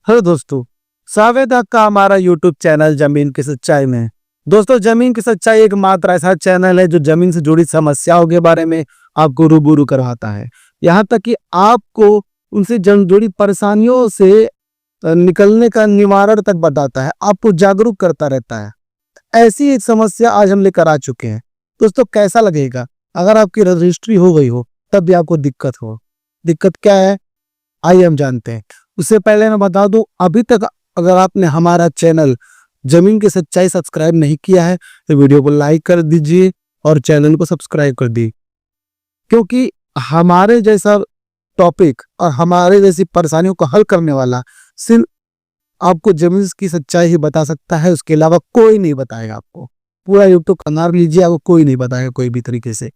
Hello दोस्तों, स्वागत है आपका हमारा यूट्यूब चैनल जमीन की सच्चाई में। दोस्तों, जमीन की सच्चाई एकमात्र ऐसा चैनल है जो जमीन से जुड़ी समस्याओं के बारे में आपको रूबरू करवाता है। यहाँ तक कि आपको उनसे जुड़ी परेशानियों से निकलने का निवारण तक बताता है, आपको जागरूक करता रहता है। ऐसी एक समस्या आज हम लेकर आ चुके हैं। दोस्तों, कैसा लगेगा अगर आपकी रजिस्ट्री हो गई हो तब भी आपको दिक्कत हो? दिक्कत क्या है, आइए हम जानते हैं। उससे पहले मैं बता दूं, अभी तक अगर आपने हमारा चैनल जमीन की सच्चाई सब्सक्राइब नहीं किया है तो वीडियो को लाइक कर दीजिए और चैनल को सब्सक्राइब कर दीजिए, क्योंकि हमारे जैसा टॉपिक और हमारे जैसी परेशानियों को हल करने वाला सिर्फ आपको जमीन की सच्चाई ही बता सकता है। उसके अलावा कोई नहीं बताएगा आपको। पूरा यूट्यूब का नाम लीजिए, आपको कोई नहीं बताएगा कोई भी तरीके से।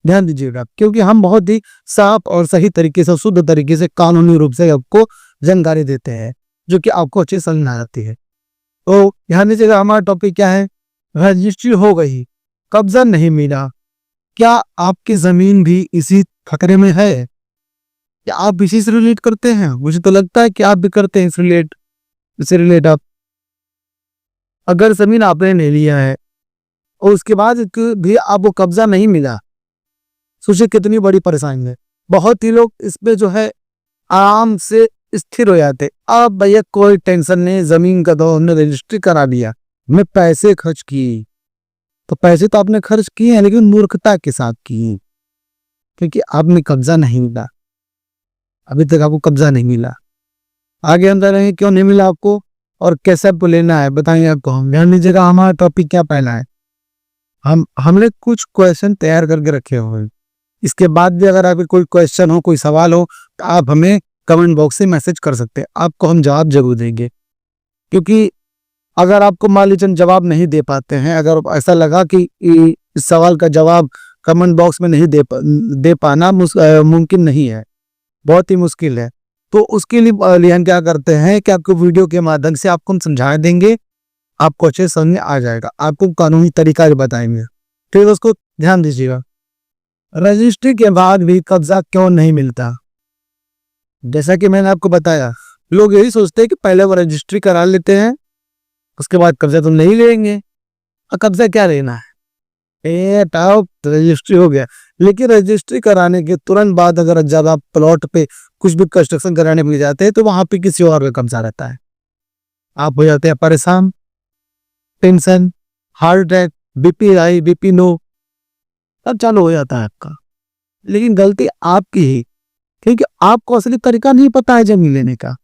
ध्यान दीजिएगा, क्योंकि हम बहुत ही साफ और सही तरीके से, शुद्ध तरीके से, कानूनी रूप से आपको जानकारी देते हैं जो कि आपको अच्छे समझ में आ जाती है। तो ध्यान दीजिएगा, हमारा टॉपिक क्या है? रजिस्ट्री हो गई, कब्जा नहीं मिला। क्या आपकी जमीन भी इसी खतरे में है? क्या आप इसी से रिलेट करते हैं? मुझे तो लगता है कि आप भी करते हैं इससे रिलेट आप। अगर जमीन आपने ले लिया है और उसके बाद भी आपको कब्जा नहीं मिला, सोचिए कितनी बड़ी परेशानी है। बहुत ही लोग इस पे जो है आराम से स्थिर हो जाते। अब भैया कोई टेंशन नहीं, जमीन का तो हमने रजिस्ट्री करा दिया, मैं पैसे खर्च किए। तो पैसे तो आपने खर्च किए हैं, लेकिन मूर्खता के साथ किए, क्योंकि आपने कब्जा नहीं मिला। अभी तक आपको कब्जा नहीं मिला। आगे अंदर है क्यों नहीं मिला आपको और कैसे आपको लेना है, बताएंगे आपको हम। ध्यान दीजिएगा, हमारा टॉपिक क्या पहला है। हमने कुछ क्वेश्चन तैयार करके रखे हुए हैं। इसके बाद भी अगर आपके कोई क्वेश्चन हो, कोई सवाल हो, तो आप हमें कमेंट बॉक्स से मैसेज कर सकते हैं। आपको हम जवाब जरूर देंगे, क्योंकि अगर आपको मान लीजिए हम जवाब नहीं दे पाते हैं, अगर ऐसा लगा कि इस सवाल का जवाब कमेंट बॉक्स में नहीं दे पाना मुमकिन नहीं है, बहुत ही मुश्किल है, तो उसके लिए हम क्या करते हैं कि आपको वीडियो के माध्यम से आपको हम समझा देंगे, आपको अच्छे समझ में आ जाएगा, आपको कानूनी तरीका भी बताएंगे। फिर उसको ध्यान दीजिएगा। रजिस्ट्री के बाद भी कब्जा क्यों नहीं मिलता? जैसा कि मैंने आपको बताया, लोग यही सोचते हैं कि पहले वो रजिस्ट्री करा लेते हैं, उसके बाद कब्जा तो नहीं लेंगे। और कब्जा क्या लेना है, ए टाओ रजिस्ट्री हो गया। लेकिन रजिस्ट्री कराने के तुरंत बाद अगर जब आप प्लॉट पे कुछ भी कंस्ट्रक्शन कराने में जाते हैं तो वहां पे किसी और का कब्जा रहता है। आप हो जाते हैं परेशान, tension, heart attack, BP high, BP low, सब चालू हो जाता है आपका। लेकिन गलती आपकी ही, क्योंकि आपको असली तरीका नहीं पता है जमीन लेने का।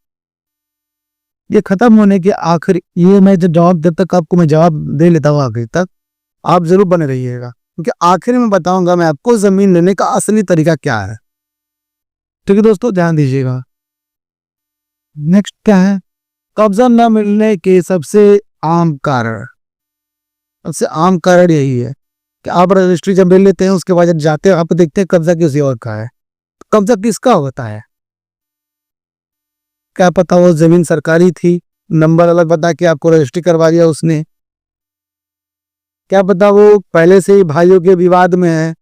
ये खत्म होने के आखिर, ये मैं जो जवाब जब तक आपको मैं जवाब दे लेता हूँ आखिर तक, आप जरूर बने रहिएगा, क्योंकि आखिर में बताऊंगा मैं आपको जमीन लेने का असली तरीका क्या है। ठीक है दोस्तों, ध्यान दीजिएगा। नेक्स्ट क्या है? कब्जा न मिलने के सबसे आम कारण यही है कि आप रजिस्ट्री जब ले लेते हैं, उसके बाद जब जाते हैं आप देखते हैं कब्जा किसी और का है। कब्जा किसका होता है? क्या पता वो जमीन सरकारी थी, नंबर अलग बता के आपको रजिस्ट्री करवा दिया उसने। क्या पता वो पहले से ही भाइयों के विवाद में है,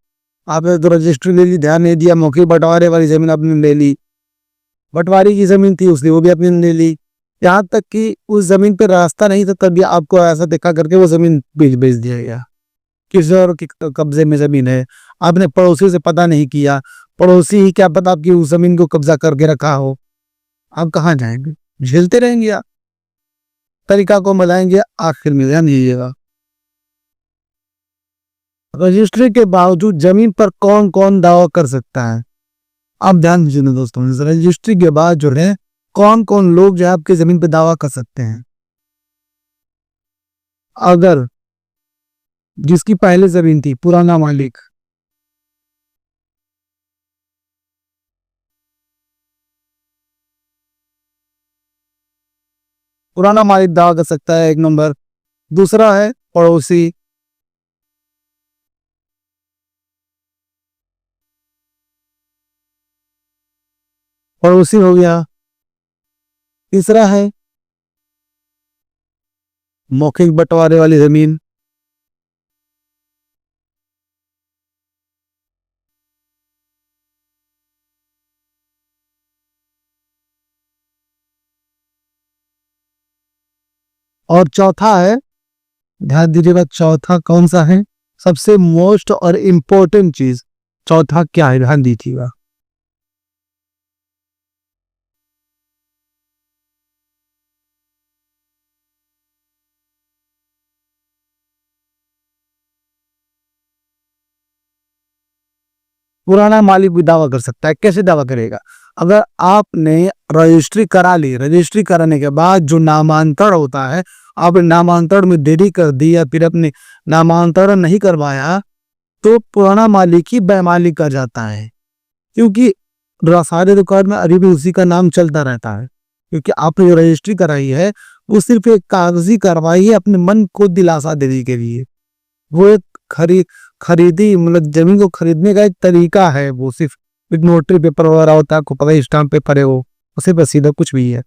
आपने तो रजिस्ट्री ले ली, ध्यान नहीं दिया, मौखिक बंटवारे वाली जमीन आपने ले ली। बंटवारी की जमीन थी उसने, वो भी आपने ले ली। यहाँ तक कि उस जमीन पे रास्ता नहीं था तब भी आपको ऐसा देखा करके वो जमीन बेच बेच दिया गया। किसी और के कब्जे में जमीन है, आपने पड़ोसी से पता नहीं किया, पड़ोसी ही क्या पता आपकी उस जमीन को कब्जा करके रखा हो। आप कहाँ जाएंगे? झेलते रहेंगे आप, तरीका को मिलाएंगे, आखिर में ध्यान दीजिएगा। रजिस्ट्री के बावजूद जमीन पर कौन कौन दावा कर सकता है? आप ध्यान दीजिए ना दोस्तों, रजिस्ट्री के बाद जो है कौन कौन लोग जो है आपकी जमीन पर दावा कर सकते हैं? अगर जिसकी पहले जमीन थी, पुराना मालिक, पुराना मालिक दावा कर सकता है, एक नंबर। दूसरा है पड़ोसी, पड़ोसी हो गया। तीसरा है मौखिक बंटवारे वाली जमीन। और चौथा है, ध्यान दीजिएगा, चौथा कौन सा है, सबसे मोस्ट और इम्पोर्टेंट चीज, चौथा क्या है, ध्यान दीजिएगा। पुराना मालिक भी दावा कर सकता है। कैसे दावा करेगा? अगर आपने रजिस्ट्री करा ली, रजिस्ट्री कराने के बाद जो नामांतरण होता है, आपने नामांतरण में देरी कर दी या फिर अपने नामांतरण नहीं करवाया, तो पुराना मालिक ही बैमालिक कर जाता है, क्योंकि सारे रिकॉर्ड में अभी भी उसी का नाम चलता रहता है। क्योंकि आपने जो रजिस्ट्री कराई है वो सिर्फ एक कागजी कार्रवाई है अपने मन को दिलासा देने के लिए। वो एक खरीदी मतलब जमीन को खरीदने का एक तरीका है। वो सिर्फ एक नोटरी पेपर वगैरह होता है, आपको पता है, स्टाम्प पेपर है वो, उसे बस सीधा कुछ भी है।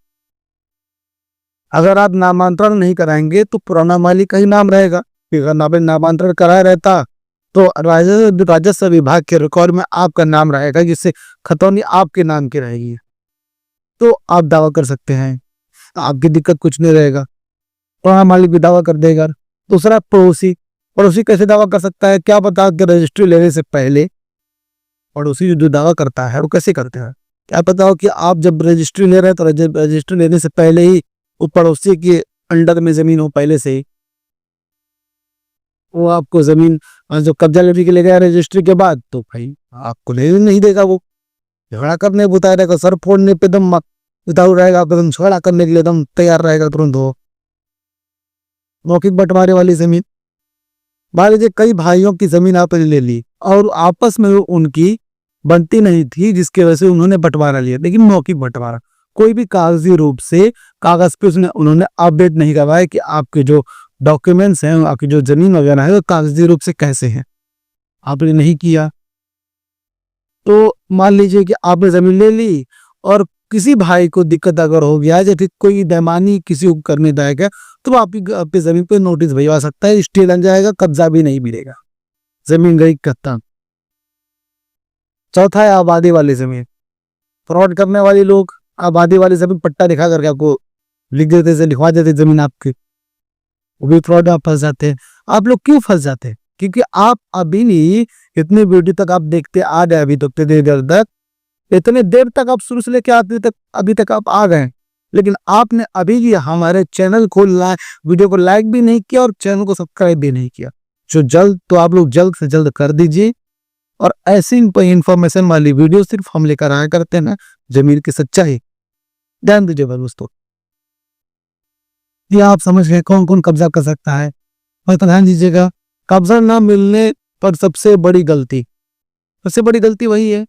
अगर आप नामांतरण नहीं कराएंगे तो पुराना मालिक का ही नाम रहेगा। अगर आपने नामांतरण कराया रहता तो राजस्व विभाग के रिकॉर्ड में आपका नाम रहेगा, जिससे खतौनी आपके नाम की रहेगी, तो आप दावा कर सकते हैं, आपकी दिक्कत कुछ नहीं रहेगा, पुराना मालिक भी दावा कर देगा। दूसरा, पड़ोसी। पड़ोसी कैसे दावा कर सकता है? क्या पता कि रजिस्ट्री लेने से पहले पड़ोसी जो दावा करता है वो कैसे करते हैं, क्या पता हो कि आप जब रजिस्ट्री ले रहे हैं तो रजिस्ट्री लेने से पहले ही वो पड़ोसी के अंडर में जमीन हो पहले से ही, वो आपको जमीन जो कब्जा लेने के लिए गया रजिस्ट्री के बाद, तो भाई आपको ले नहीं देगा। वो झगड़ा करने बुता रहेगा, सर फोड़ने पे दम उतारू रहेगा, एकदम झगड़ा करने के लिए एकदम तैयार रहेगा तुरंत। हो मौखिक बंटवारे वाली जमीन, मान लीजिए कई भाइयों की जमीन आपने ले ली और आपस में उनकी बनती नहीं थी, जिसकी वजह से उन्होंने बंटवारा लिया, लेकिन मौखिक बंटवारा, कोई भी कागजी रूप से कागज पे उन्होंने अपडेट नहीं करवाया कि आपके जो डॉक्यूमेंट्स हैं, आपकी जो जमीन वगैरह है वो कागजी रूप से कैसे हैं, आपने नहीं किया। तो मान लीजिए कि आपने जमीन ले ली और किसी भाई को दिक्कत अगर हो गया, जैसे कोई बेईमानी किसी को करने जाएगा, तो आपकी जमीन पे नोटिस भिजवा सकता है, स्टे लग जाएगा, कब्जा भी नहीं मिलेगा, जमीन गई खत्म। चौथा है आबादी वाली जमीन। फ्रॉड करने वाले लोग आबादी वाली जमीन पट्टा दिखा करके आपको लिख देते से लिखवा देते जमीन आपकी, वो भी फ्रॉड में आप फंस जाते हैं। आप लोग क्यों फंस जाते हैं? क्योंकि आप अभी नहीं, इतने वीडियो तक आप देखते आ गए, अभी तक देर तक, इतने देर तक आप शुरू से लेकर आते तक अभी तक आप आ गए, लेकिन आपने अभी भी हमारे चैनल को वीडियो को लाइक भी नहीं किया और चैनल को सब्सक्राइब भी नहीं किया। जो जल्द तो आप लोग जल्द से जल्द कर दीजिए। और ऐसी इंफॉर्मेशन वाली वीडियो सिर्फ हम लेकर आया करते हैं ना, जमीन की सच्चाई। ध्यान दीजिएगा दोस्तों, ये आप समझ गए कौन कौन कब्जा कर सकता है। और ध्यान दीजिएगा, कब्जा ना मिलने पर सबसे बड़ी गलती वही है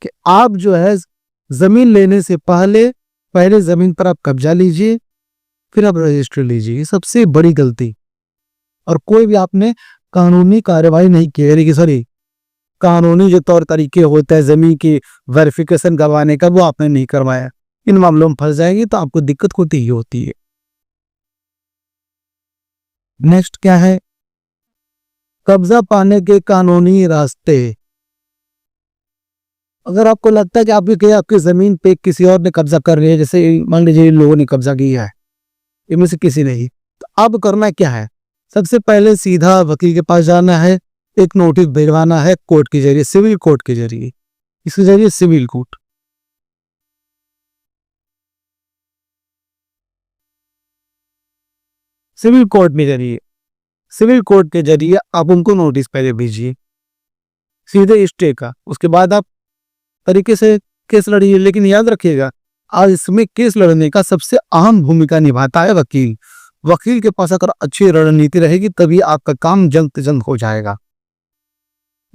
कि आप जो है जमीन लेने से पहले जमीन पर आप कब्जा लीजिए, फिर आप रजिस्ट्री लीजिए, सबसे बड़ी गलती। और कोई भी आपने कानूनी कार्रवाई नहीं की, सॉरी, कानूनी जो तौर तरीके होते हैं जमीन की वेरिफिकेशन करवाने का, वो आपने नहीं करवाया, इन मामलों में फंस जाएगी, तो आपको दिक्कत होती ही होती है। नेक्स्ट क्या है? कब्जा पाने के कानूनी रास्ते। अगर आपको लगता है कि आपकी जमीन पे किसी और ने कब्जा कर लिया, जैसे मान लीजिए इन लोगों ने कब्जा किया है, इनमें से किसी ने ही, तो अब करना क्या है? सबसे पहले सीधा वकील के पास जाना है, एक नोटिस भिजवाना है कोर्ट के जरिए, सिविल कोर्ट के जरिए, इसके जरिए सिविल कोर्ट, सिविल कोर्ट के जरिए आप उनको नोटिस पहले भेजिए सीधे स्टे का। उसके बाद आप तरीके से केस लड़िए। लेकिन याद रखिएगा, आज इसमें केस लड़ने का सबसे अहम भूमिका निभाता है वकील। वकील के पास अगर अच्छी रणनीति रहेगी तभी आपका काम जल्द से जल्द हो जाएगा।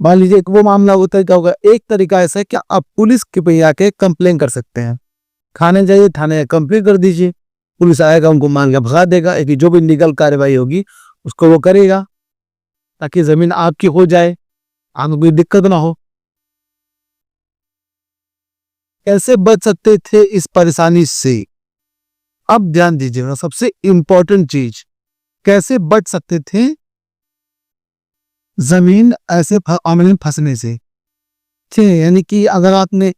मान लीजिए एक वो मामला होता है, क्या होगा, एक तरीका ऐसा है कि आप पुलिस के पे आके कंप्लेन कर सकते हैं, थाने जाइए, थाने कंप्लेन कर दीजिए, पुलिस आएगा, उनको मान के भगा देगा, एक जो भी लीगल कार्रवाई होगी उसको वो करेगा, ताकि जमीन आपकी हो जाए, आपको कोई दिक्कत ना हो। कैसे बच सकते थे इस परेशानी से? अब ध्यान दीजिएगा, सबसे इंपॉर्टेंट चीज, कैसे बच सकते थे जमीन ऐसे मामले में फंसने से। ठीक है, यानी कि अगर आपने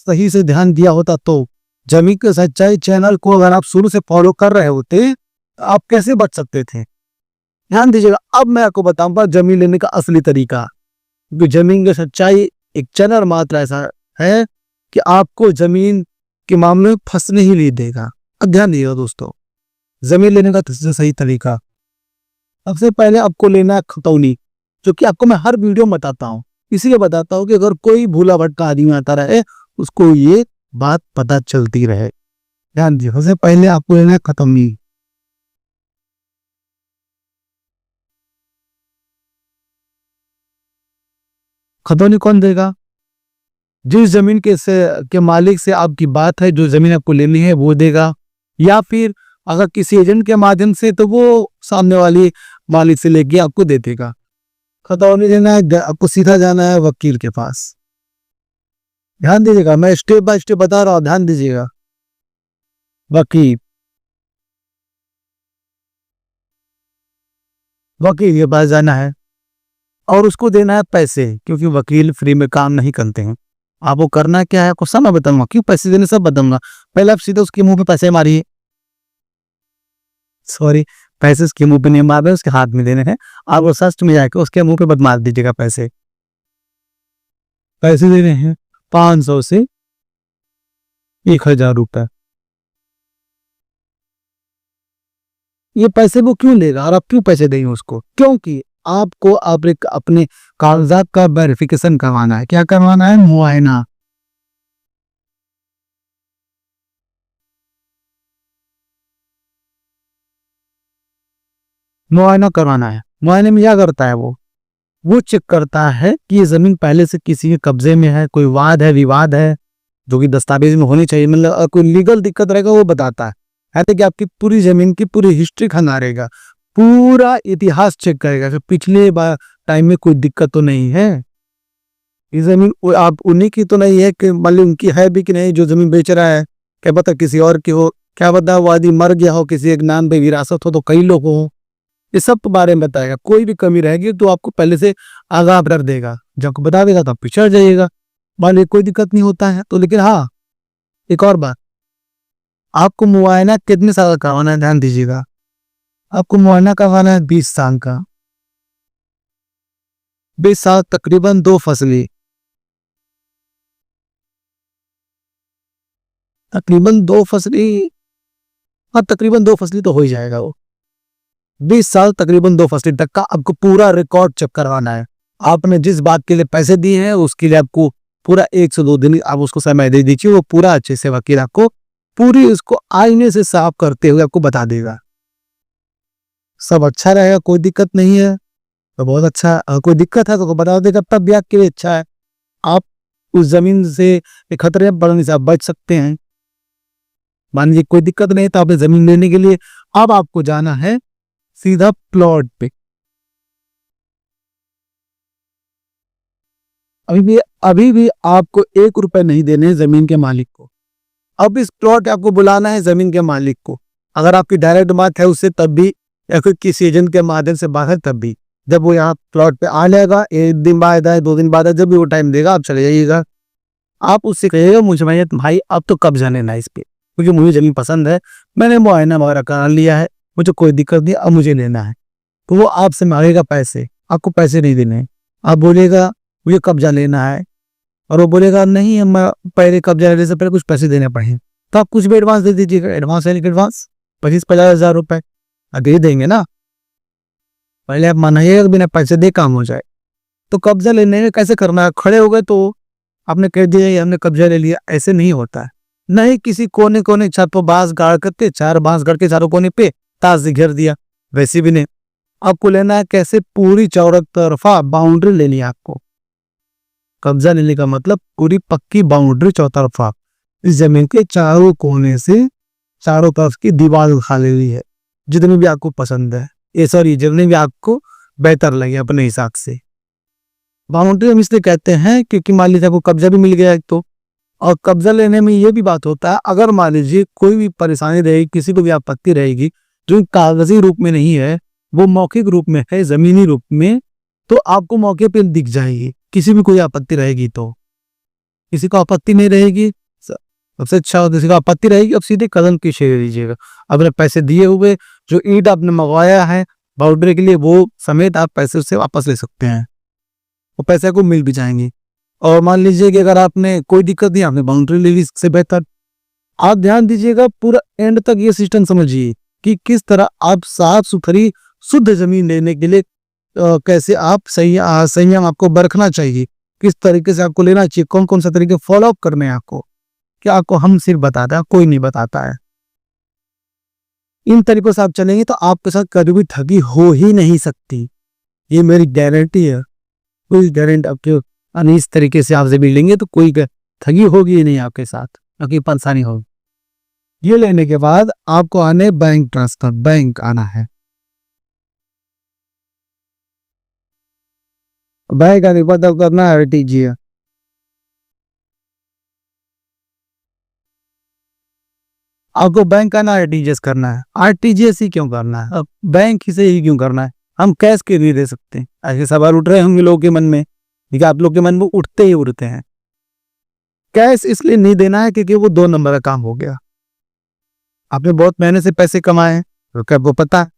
सही से ध्यान दिया होता तो जमीन की सच्चाई चैनल को अगर आप शुरू से फॉलो कर रहे होते, आप कैसे बच सकते थे? ध्यान दीजिएगा, अब मैं आपको बताऊंगा जमीन लेने का असली तरीका। क्योंकि जमीन की सच्चाई एक चैनल मात्र ऐसा है कि आपको जमीन के मामले में फंसने ही नहीं देगा। अब ध्यान दीजिएगा दोस्तों, जमीन लेने का सबसे सही तरीका, सबसे पहले आपको लेना है खतौनी, जो कि आपको मैं हर वीडियो में बताता हूँ। इसीलिए बताता हूँ कि अगर कोई भूला भटका आदमी आता रहे, उसको ये बात पता चलती रहे। ध्यान दीजिए, सबसे पहले आपको लेना है खतौनी। खतौनी कौन देगा? जिस जमीन के मालिक से आपकी बात है, जो जमीन आपको लेनी है वो देगा, या फिर अगर किसी एजेंट के माध्यम से तो वो सामने वाली मालिक से लेके आपको दे देगा। खतौनी लेना है, आपको सीधा जाना है वकील के पास। ध्यान दीजिएगा, मैं स्टेप बाय स्टेप बता रहा हूँ, ध्यान दीजिएगा। वकील वकील के पास जाना है और उसको देना है पैसे, क्योंकि वकील फ्री में काम नहीं करते हैं। आपको करना क्या है, आपको सब मैं बताऊंगा, क्यों पैसे देने सब बताऊंगा। पहले आप सीधे उसके मुंह पे पैसे मारिए, सॉरी, पैसे उसके मुंह पे नहीं मार रहे, उसके हाथ में देने हैं। आप वो सच में जाके उसके मुंह पे मत मार दीजिएगा पैसे। पैसे देने हैं 500 से 1000 रुपए। ये पैसे वो क्यों लेगा और आप क्यों पैसे देंगे उसको? क्योंकि आपको अपने कागजात का वेरिफिकेशन करवाना है। क्या करवाना है? मुआयना। मुआयना करवाना है। मुआयने में क्या करता है वो चेक करता है कि ये जमीन पहले से किसी के कब्जे में है, कोई वाद है, विवाद है, जो कि दस्तावेज में होनी चाहिए, मतलब कोई लीगल दिक्कत रहेगा वो बताता है। ऐसे कि आपकी पूरी जमीन की पूरी हिस्ट्री खंगालेगा, पूरा इतिहास चेक करेगा कि पिछले टाइम में कोई दिक्कत तो नहीं है। ये जमीन आप उन्हीं की तो नहीं है कि मतलब उनकी है भी कि नहीं, जो जमीन बेच रहा है, क्या पता किसी और की हो, क्या पता वो आदमी मर गया हो, किसी एक नाम पे विरासत हो तो कई लोग हो। ये सब बारे में बताएगा। कोई भी कमी रहेगी तो आपको पहले से आगाह कर देगा, जब आपको बता देगा तो आप पिछड़ जाइएगा। मान लीजिए कोई दिक्कत नहीं होता है तो, लेकिन हाँ एक और बात, आपको मुआयना कितने साल का करवाना है? ध्यान दीजिएगा, आपको मुआयना करवाना है 20 साल का। 20 साल तकरीबन 2 फसली, तकरीबन 2 फसली, हाँ तकरीबन 2 फसली तो हो ही जाएगा वो। 20 साल तकरीबन 2 फसली तक का आपको पूरा रिकॉर्ड चेक करवाना है। आपने जिस बात के लिए पैसे दिए हैं उसके लिए आपको पूरा 1 से 2 दिन आप उसको समय दे दीजिए, वो पूरा अच्छे से वकील आपको पूरी उसको आईने से साफ करते हुए आपको बता देगा। सब अच्छा रहेगा, कोई दिक्कत नहीं है तो बहुत अच्छा, कोई दिक्कत है तो बता देगा, तब भी आपके लिए अच्छा है। आप उस जमीन से खतरे पड़ने से आप बच सकते हैं। मान लीजिए कोई दिक्कत नहीं तो आपने जमीन लेने के लिए अब आपको जाना है सीधा प्लॉट पे। अभी भी आपको 1 रुपए नहीं देने हैं जमीन के मालिक को। अब इस प्लॉट पे आपको बुलाना है जमीन के मालिक को। अगर आपकी डायरेक्ट बात है उससे तब भी, या फिर किसी एजेंट के माध्यम से बात है तब भी। जब वो यहाँ प्लॉट पे आ जाएगा, 1 दिन बाद आए 2 दिन बाद आए, जब भी वो टाइम देगा आप चले जाइएगा। आप उससे कहिएगा मुझे भाई अब तो कब्जा लेना है इस पे, क्योंकि मुझे जमीन पसंद है, मैंने मुआयना वगैरह करा लिया है, मुझे कोई दिक्कत नहीं, अब मुझे लेना है। तो वो आपसे मांगेगा पैसे, आपको पैसे नहीं देने। आप बोलेगा मुझे कब्जा लेना है, और वो बोलेगा नहीं मैं पहले कब्जा लेने से पहले कुछ पैसे देने पड़े, तो आप कुछ भी एडवांस दे दीजिएगा। एडवांस है, एडवांस 25-50 हज़ार रुपए दे देंगे ना। पहले आप मनाइएगा बिना पैसे दे काम हो जाए। तो कब्जा लेने में कैसे करना है? खड़े हो गए तो आपने कह दिया हमने कब्जा ले लिया, ऐसे नहीं होता है। नहीं किसी कोने कोने छत पर बांस गाड़ करके, 4 बांस गाड़ के चारों कोने पे ताश घेर दिया, वैसे भी नहीं। आपको लेना है कैसे? पूरी चौरक तरफा बाउंड्री लेनी है आपको। कब्जा लेने का मतलब पूरी पक्की बाउंड्री चौतरफा, इस जमीन के चारों कोने से चारों तरफ की दीवार उठा लेनी है, जितनी भी आपको पसंद है, ये सॉरी जितनी भी आपको बेहतर लगे अपने हिसाब से। बाउंड्री हम इसलिए कहते हैं क्योंकि मान लीजिए आपको कब्जा भी मिल गया एक तो, और कब्जा लेने में ये भी बात होता है, अगर मान लीजिए कोई भी परेशानी रहेगी, किसी को भी आपत्ति रहेगी जो कागजी रूप में नहीं है, वो मौखिक रूप में है, जमीनी रूप में, तो आपको मौके पे दिख जाएगी। किसी भी कोई आपत्ति रहेगी तो, किसी को आपत्ति नहीं रहेगी सबसे अच्छा होता है, किसी को आपत्ति रहेगी अब सीधे कदम पीछे ले लीजिएगा। अपने पैसे दिए हुए जो ईंट आपने मंगवाया है बाउंड्री के लिए वो समेत आप पैसे उससे वापस ले सकते हैं, वो पैसे आपको मिल भी जाएंगे। और मान लीजिए कि अगर आपने कोई दिक्कत नहीं, आपने बाउंड्री ले ली, इससे बेहतर आप ध्यान दीजिएगा पूरा एंड तक ये सिस्टम समझिए कि किस तरह आप साफ सुथरी शुद्ध जमीन लेने के लिए कैसे आप संयम आपको बरतना चाहिए, किस तरीके से आपको लेना चाहिए, कौन कौन सा तरीके फॉलो अप करने हैं आपको, क्या आपको हम सिर्फ बताता है, कोई नहीं बताता है। इन तरीकों से आप चलेंगे तो आपके साथ कभी भी ठगी हो ही नहीं सकती, ये मेरी गारंटी है। कोई गारंटी आपके इस तरीके से आप जमीन लेंगे तो कोई ठगी होगी ही नहीं आपके साथ, क्योंकि परेशानी होगी। ये लेने के बाद आपको आने बैंक ट्रांसफर, बैंक आना है। बैंक आने के बाद आपको करना है आरटीजीएस। आपको बैंक आना आरटीजीएस करना है। आरटीजीएस ही क्यों करना है, अब बैंक ही से ही क्यों करना है, हम कैश के नहीं दे सकते। ऐसे सवाल उठ रहे होंगे लोगों के मन में, ठीक है, आप लोग के मन में उठते ही उठते हैं। कैश इसलिए नहीं देना है क्योंकि वो 2 नंबर का काम हो गया। आपने बहुत मेहनत से पैसे कमाए हैं तो क्या वो पता है,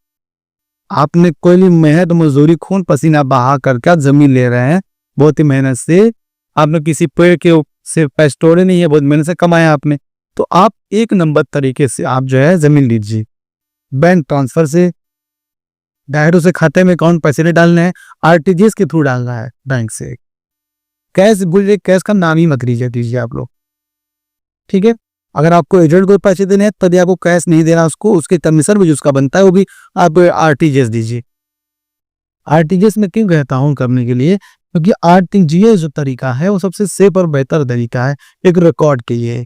आपने कोई मेहनत मजदूरी खून पसीना बहा करके आप जमीन ले रहे हैं बहुत ही मेहनत से, आपने किसी पेड़ के से पैसे तोड़े नहीं है, बहुत मेहनत से कमाया आपने, तो आप 1 नंबर तरीके से आप जो है जमीन लीजिए। बैंक ट्रांसफर से डायरेक्ट उसे खाते में अकाउंट पैसे नहीं डालने हैं, आरटीजीएस के थ्रू डालना है बैंक से। कैश बोलिए, कैश का नाम ही मत दीजिए आप लोग, ठीक है। अगर आपको एजेंट को पैसे देने हैं तभी आपको कैश नहीं देना उसको, उसके कमीशन भी जो उसका बनता है वो भी आप आरटीजीएस दीजिए। आरटीजीएस में क्यों कहता हूँ करने के लिए, क्योंकि आरटीजीएस जो तरीका है वो सबसे सेफ और बेहतर तरीका है एक रिकॉर्ड के लिए।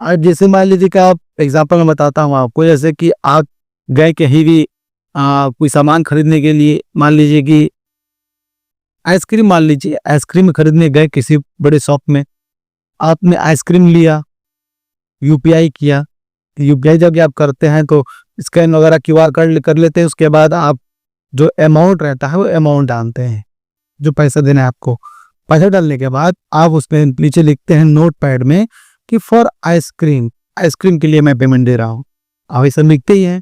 आज जैसे मान लीजिए कि आप एग्जांपल में बताता हूँ आपको, जैसे कि आप गए कहीं भी कोई सामान खरीदने के लिए, मान लीजिए कि आइसक्रीम, मान लीजिए आइसक्रीम खरीदने गए किसी बड़े शॉप में, आपने आइसक्रीम लिया, यूपीआई किया। यूपीआई जब आप करते हैं तो स्कैन वगैरह क्यूआर कोड कर लेते हैं, उसके बाद आप जो अमाउंट रहता है वो अमाउंट डालते हैं, जो पैसा देना है आपको। पैसा डालने के बाद आप उसमें नीचे लिखते हैं नोट पैड में कि फॉर आइसक्रीम, आइसक्रीम के लिए मैं पेमेंट दे रहा हूँ, आप ऐसा लिखते ही हैं।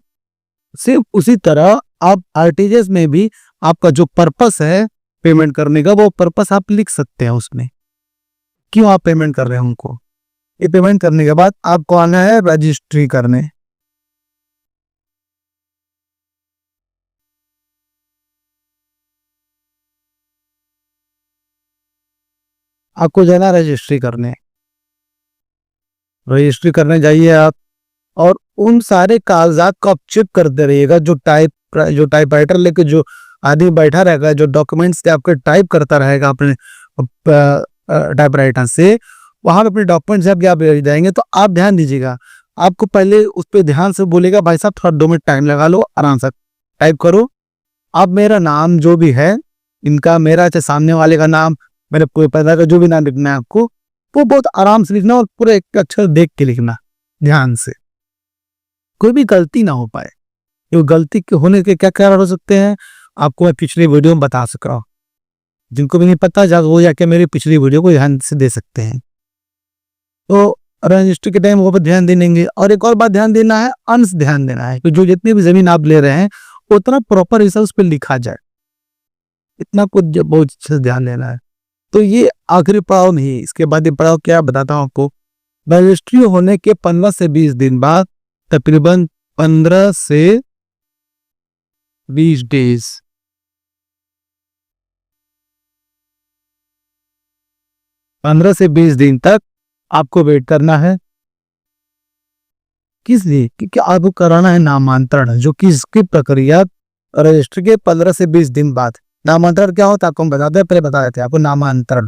सिर्फ उसी तरह आप आरटीजीएस में भी आपका जो पर्पस है पेमेंट करने का, वो पर्पस आप लिख सकते हैं उसमें, क्यों आप पेमेंट कर रहे हैं उनको। ये पेमेंट करने के बाद आपको आना है रजिस्ट्री करने। आपको जाना रजिस्ट्री करने, रजिस्ट्री करने जाइए आप, और उन सारे कागजात को आप चेक करते रहिएगा। जो टाइपराइटर लेके जो आदमी बैठा रहेगा, जो डॉक्यूमेंट्स से आपके टाइप करता रहेगा अपने टाइपराइटर से, वहां पे अपने डॉक्यूमेंट्स जब आप जाएंगे तो आप ध्यान दीजिएगा, आपको पहले उस पर ध्यान से बोलेगा भाई साहब थोड़ा 2 मिनट टाइम लगा लो, आराम से टाइप करो। आप मेरा नाम जो भी है इनका, मेरा चाहे सामने वाले का नाम, मेरे पूरे परिवार का जो भी नाम लिखना है आपको, वो बहुत आराम से लिखना और पूरे एक अक्षर देख के लिखना ध्यान से, कोई भी गलती ना हो पाए। ये गलती के होने के क्या कारण हो सकते हैं आपको मैं पिछली वीडियो में बता सक रहा हूँ, जिनको भी नहीं पता वो जाके मेरी पिछली वीडियो को ध्यान से दे सकते हैं। तो रजिस्ट्री के टाइम वो पर ध्यान देंगे। और एक और बात ध्यान देना है, अंश ध्यान देना है कि जो जितनी भी जमीन आप ले रहे हैं उतना प्रॉपर हिस्सा उस पर लिखा जाए, इतना कुछ बहुत अच्छे से ध्यान देना है। तो ये आखिरी पड़ाव नहीं, इसके बाद ये पड़ाव क्या बताता हूँ आपको। रजिस्ट्री होने के 15 से 20 दिन बाद, तकरीबन 15 से 20 डेज, 15 से 20 दिन तक आपको वेट करना है। किस लिए? क्योंकि आपको कराना है नामांतरण, जो कि इसकी प्रक्रिया रजिस्ट्री के 15 से 20 दिन बाद। नामांतरण क्या होता है आपको हम बताते हैं, पहले बता देते हैं आपको नामांतरण।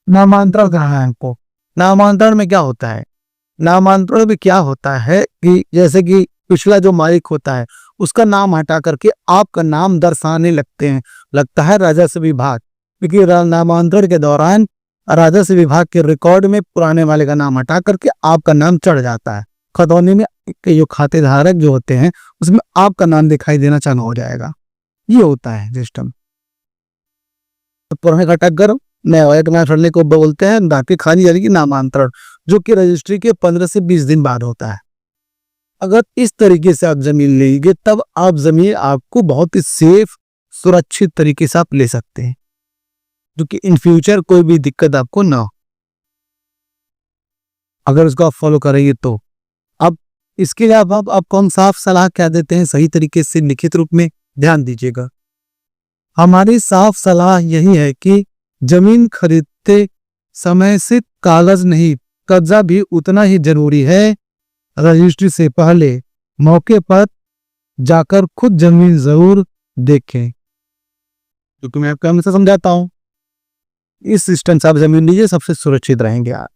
नामांतरण करना है आपको। नामांतरण में क्या होता है, नामांतरण में क्या होता है कि जैसे कि पिछला जो मालिक होता है उसका नाम हटा करके आपका नाम दर्शाने लगता है राजस्व विभाग, क्योंकि नामांतरण के दौरान राजस्व विभाग के रिकॉर्ड में पुराने वाले का नाम हटा करके आपका नाम चढ़ जाता है। खतौनी में जो खातेधारक जो होते हैं उसमें आपका नाम दिखाई देना चालू हो जाएगा। ये होता है सिस्टम। पुराने घटक नए करने को बोलते हैं दाखिल खारिज यानी कि नामांतरण, जो कि रजिस्ट्री के 15 से 20 दिन बाद होता है। अगर इस तरीके से आप जमीन लेंगे तब आप जमीन आपको बहुत ही सेफ सुरक्षित तरीके से आप ले सकते हैं, जो कि इन फ्यूचर कोई भी दिक्कत आपको ना हो अगर उसको आप फॉलो करेंगे तो। अब इसके लिए आप कौन साफ सलाह क्या देते हैं सही तरीके से लिखित रूप में ध्यान दीजिएगा। हमारी साफ सलाह यही है कि जमीन खरीदते समय सिर्फ कागज नहीं, कब्जा भी उतना ही जरूरी है। रजिस्ट्री से पहले मौके पर जाकर खुद जमीन जरूर देखें, क्योंकि मैं आपको हमेशा समझाता हूं इस सिस्टम से आप जमीन लीजिए, सबसे सुरक्षित रहेंगे आप।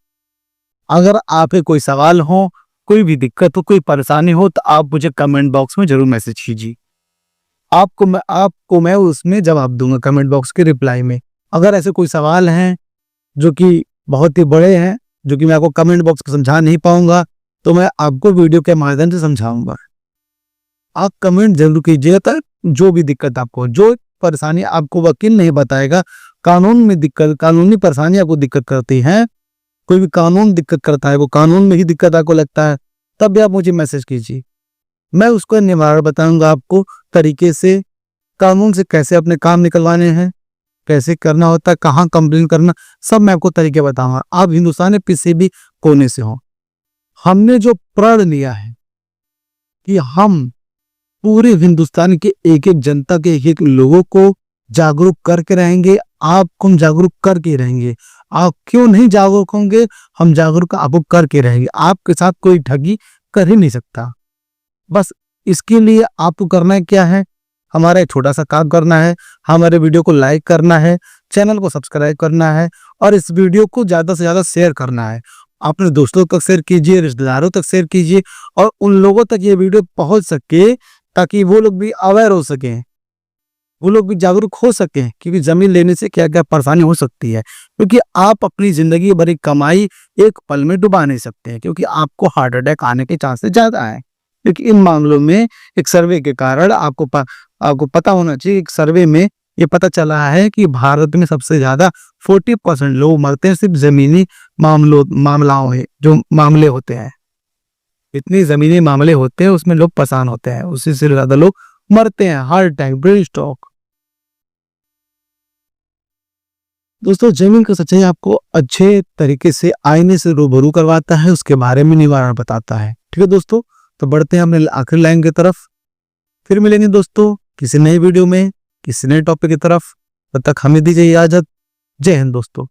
अगर आपके कोई सवाल हो, कोई भी दिक्कत हो, कोई परेशानी हो तो आप मुझे कमेंट बॉक्स में जरूर मैसेज कीजिए। आपको मैं उसमें जवाब दूंगा कमेंट बॉक्स के रिप्लाई में। अगर ऐसे कोई सवाल हैं जो कि बहुत ही बड़े हैं, जो कि मैं आपको कमेंट बॉक्स में समझा नहीं पाऊंगा, तो मैं आपको वीडियो के माध्यम से समझाऊंगा। आप कमेंट जरूर कीजिएगा, तक जो भी दिक्कत आपको, जो परेशानी आपको वकील नहीं बताएगा, कानून में दिक्कत, कानूनी परेशानी आपको दिक्कत करती है, कोई भी कानून दिक्कत करता है, वो कानून में ही दिक्कत आपको लगता है, तब भी आप मुझे मैसेज कीजिए। मैं उसका निवारण बताऊंगा आपको तरीके से, कानून से कैसे अपने काम निकलवाने हैं, कैसे करना होता है, कहाँ कंप्लेन करना, सब मैं आपको तरीके बताऊंगा। आप हिंदुस्तान के किसी भी कोने से हो, हमने जो प्रण लिया है कि हम पूरे हिंदुस्तान के एक एक जनता के एक एक लोगों को जागरूक करके रहेंगे, आपको हम जागरूक करके रहेंगे। आप क्यों नहीं जागरूक होंगे, हम जागरूक आपको करके रहेंगे। आपके साथ कोई ठगी कर ही नहीं सकता। बस इसके लिए आपको करना है क्या है, हमारा एक छोटा सा काम करना है, हमारे वीडियो को लाइक करना है, चैनल को सब्सक्राइब करना है और इस वीडियो को ज्यादा से ज्यादा शेयर करना है। अपने दोस्तों तक शेयर कीजिए, रिश्तेदारों तक शेयर कीजिए और उन लोगों तक ये वीडियो पहुंच सके ताकि वो लोग भी अवेयर हो सकें, वो लोग भी जागरूक हो सकें, क्योंकि जमीन लेने से क्या क्या परेशानी हो सकती है। क्योंकि आप अपनी जिंदगी भरी कमाई एक पल में डुबा नहीं सकते हैं, क्योंकि आपको हार्ट अटैक आने के चांसेस ज्यादा है। क्योंकि इन मामलों में एक सर्वे के कारण आपको पता होना चाहिए, एक सर्वे में ये पता चला है कि भारत में सबसे ज्यादा 40% लोग मरते हैं सिर्फ जमीनी मामलाओं में, जो मामले होते हैं, इतने जमीनी मामले होते हैं उसमें लोग परेशान होते हैं, उससे से ज्यादा लोग मरते हैं, हार्ट अटैक, ब्रेन स्ट्रोक। दोस्तों, जमीन का सच्चाई आपको अच्छे तरीके से आईने से रूबरू करवाता है, उसके बारे में निवारण बताता है। ठीक है दोस्तों, तो बढ़ते हैं अपने आखिरी लाइन की तरफ। फिर मिलेंगे दोस्तों किसी नई वीडियो में, किसी नए टॉपिक की तरफ। तब तक हमें दीजिए इजाजत। जय हिंद दोस्तों।